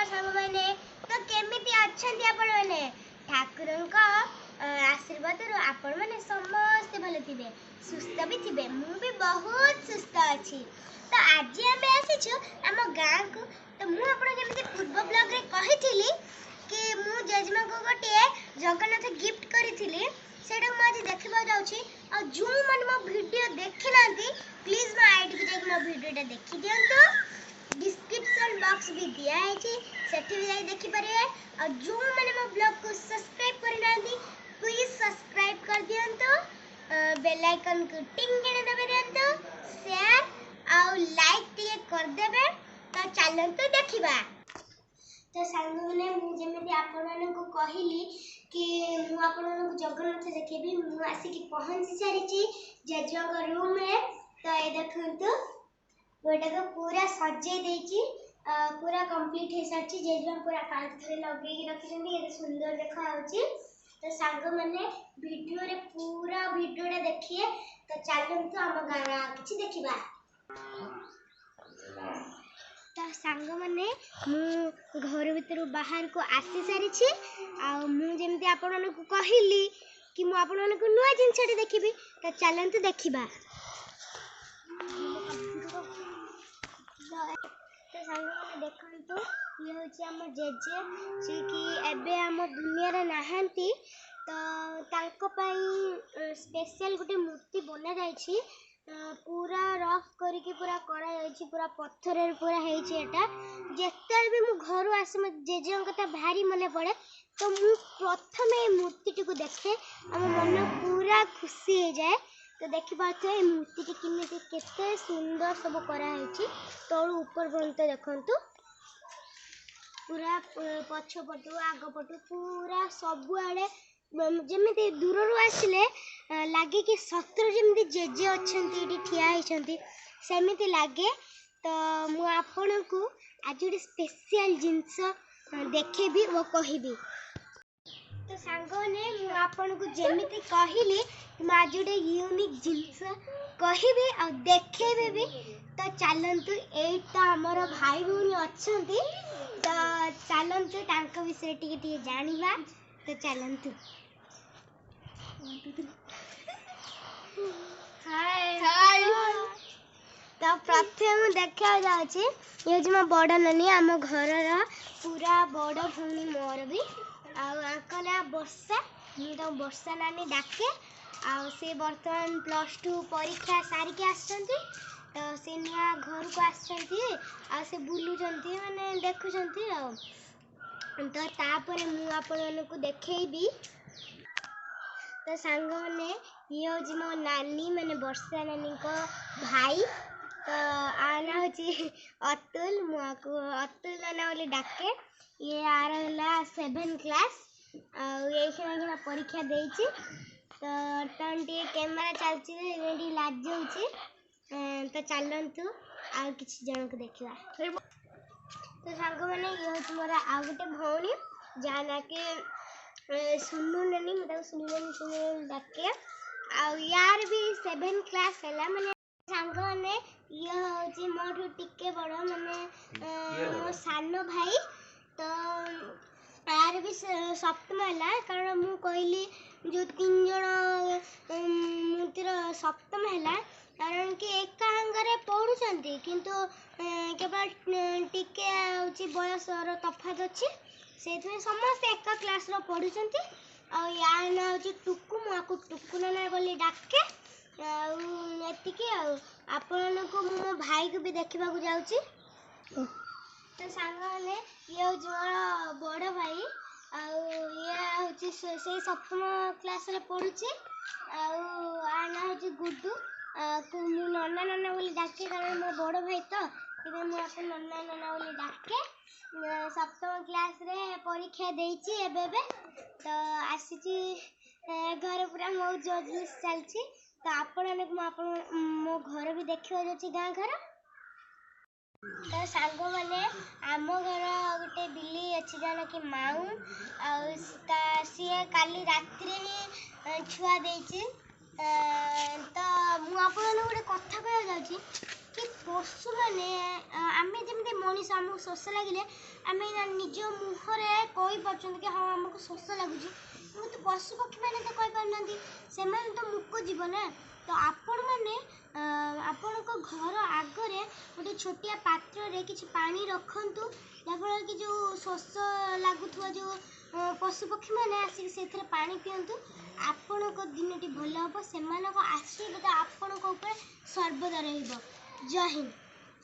नमस्कार सांग मैंने तो केमिति अच्छंती आपण मैंने ठाकुरंका आशीर्वाद रो आपण माने समस्त भले थिबे सुस्थ भी थिबे मु भी बहुत सुस्थ अछि। तो आज हम आसीछु हम गां को तो मु आपण केमिति पूर्व ब्लॉग रे कहिथिली कि मु जजमा को गोटे जगन्नाथ गिफ्ट करिथिली सेटा मु आज देखबा जाउछि आ जो मन मो वीडियो देखि नांती प्लीज मो आईडी को देख मो वीडियोटा देखि दियंतो डिस्क्रिप्शन बॉक्स भी दिया है जी सेठी भी जाई देखि परिए और जो माने मो ब्लॉग को सब्सक्राइब करि नांती प्लीज सब्सक्राइब कर दियंतो बेल आइकन को टिंग के दबे दियंतो शेयर और लाइक टिके कर देबे तो चलन तो देखिबा। तो सांग माने मु जेमिति आपन को कहिली कि मु आपन को जगन्नाथ देखेबी मु आसी कि पहुंच सारी छी जेजो को रूम में। तो ए देखंतु गोटा को पूरा सजे देची पूरा कंप्लीट हे साची जेजो पूरा कांच रे लगे के रखिसंदी ए सुंदर देखा होची। तो सांग माने वीडियो रे पूरा वीडियोटा देखिए तो चलंतु हम गाना किछि देखिबा। तो सांग माने मु घर भीतर बाहर को आसी सारी छी आ मु जेमति आपन को कहिली कि मु आपन को नुआ जिंसटी देखिबी तो चलंतु देखिबा। तो सांग माने देखंतु ये होची हम जेजे जे कि एबे हम दुनिया रे नाहंती तो तांको पई स्पेशल गुटे मूर्ति बना जाई छी पूरा रफ करी के पूरा करा जाई छी पूरा पत्थर रे पूरा हेई छी एटा जेते भी मु घरु आसे म जेजे कथा भारी मने पड़े तो मु प्रथमे मूर्ति को देखे हम मन पूरा खुशी हो जाए। तो देखि पाथे ए मूर्ति के किमिति केते सुंदर सब करा हेची तळु ऊपर पर्यंत देखंतु पूरा पछ पटु आग पटु पूरा सब आड़े जेमिति दूर रु आसिले लागे कि सत्र जेमिति जेजे अछंती इडी ठिया हेछंती सेमिति लागे। तो मु आपन को आज एक स्पेशल जिंस देखेबी वो कहिबी। तो सांगने मु आपन को जेमिति कहिली म आज एक यूनिक जिंस कहिबी आ देखेबे भी। तो चलंतु एटा हमर भाई भूनी अछंती तो चलंतु तांका विषय टिके जानिबा। तो चलंतु हाय हाय तो प्रथम देखा जाउची ये जे म बड़ नानी हम घर रा पूरा बड़ भूनी मोर भी आ आंका ना वर्षा मु तो वर्षा नानी डाके आ से वर्तमान +2 परीक्षा सारी के आछंती तो से निया घर को आछंती आ से बुलु जंती माने देखु जंती आ तो तापर मु आपन को देखेबी। तो सांग माने ये होची मो नानी माने वर्षा नानी को भाई तो आना होची अतुल मुआको अतुल नाना बोली डाके ये आरला 7 क्लास आ ये खेना परीक्षा देइची तो टंटी कैमरा चलची रेडी लाज जाउची। तो चलंतु आ किछि जण को देखिबा। तो सांग माने ये होची मोरा आ गुटे भौणी जाना के सुनु नानी मतलब सुनु नानी डाके आ यार भी 7 क्लास हैला माने सांग माने ये होची मोठू टिके बड़ माने मो सानो भाई तो यार भी सप्तम हैला कारण मु कहली जो 3 जण मूर्तिर सप्तम हैला कारण कि एका अंगरे पढुचंती किंतु केवल टिके होची बयस रो तफात अछि सेथि समस्त एका क्लास रो पढुचंती आ या ना होची टुकु मुआको टुकु ना बोली डाके एति के आपन को मो भाई को भी देखिबा को जाउची। तो सांग माने ये होची मोर बड़ भाई आ ये होची से सप्तम क्लास रे पढुची आ आना होची गुड्डू को मु नन्ना नन्ना बोली डाके कारण मो बड़ भाई तो इबे मु आपन नन्ना नन्ना बोली डाके सप्तम क्लास रे परीक्षा देइची एबे तो आसीची घर पूरा मौज मजलिस चलची। तो आपन मो घर भी देखियो जाची गां घर। तो सांग माने आम घर गोटे बिल्ली अछि जाना कि माऊ आ सी काली रात्रि ही छुआ देइची। तो मु आपन गोटे कथा कह जाउची कि पशु माने आमे जेमते ମଣିଷ ଆମକୁ ଶୋଷ ଲାଗିଲେ ଆମେ ନିଜ ମୁହଁରେ କହିପାରୁଛନ୍ତି କି ହଁ ଆମକୁ ଶୋଷ ଲାଗୁଛି, କିନ୍ତୁ ପଶୁପକ୍ଷୀମାନେ ତ କହିପାରୁନାହାନ୍ତି, ସେମାନେ ତ ମୁକ ଜୀବ ନା। ତ ଆପଣମାନେ ଆପଣଙ୍କ ଘର ଆଗରେ ଗୋଟେ ଛୋଟିଆ ପାତ୍ରରେ କିଛି ପାଣି ରଖନ୍ତୁ, ଯାହାଫଳରେ କି ଯେଉଁ ଶୋଷ ଲାଗୁଥିବା ଯେଉଁ ପଶୁପକ୍ଷୀମାନେ ଆସିକି ସେଥିରେ ପାଣି ପିଅନ୍ତୁ। ଆପଣଙ୍କ ଦିନଟି ଭଲ ହେବ, ସେମାନଙ୍କ ଆଶୀର୍ବାଦ ଆପଣଙ୍କ ଉପରେ ସର୍ବଦା ରହିବ। ଜୟ ହିନ୍ଦ।